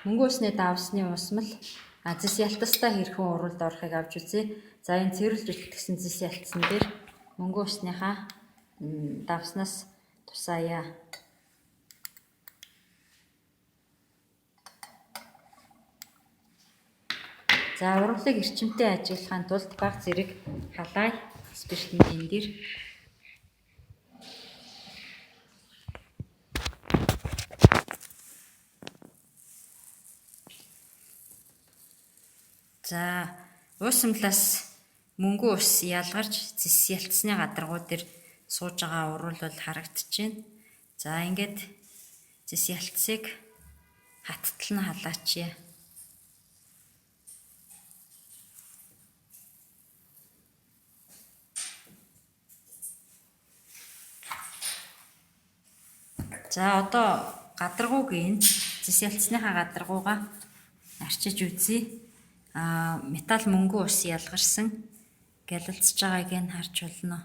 Мөнгө усны давсны усмал зис ялтастай хэрхэн уралд орохыг авч үзье. За энэ цэвэрлж үлдсэн зис ялтсан дээр мөнгө усныхаа давснаас тусаая. За уралыг эрчимтэй ажиглахын тулд бага зэрэг халаай спиртний эндэр за уусамлаас мөнгө ус ялгарч зис ялтсны гадаргуу дээр сууж байгаа урал бол харагдчихээн. За ингээд зис ялтсыг хаттал нь халаачия. За одоо гадаргууг энэ зис ялтсныхаа гадаргуугаа арчиж үзье. Металл мөнгө ус ялгарсан гялалцж байгааг нь харж болно.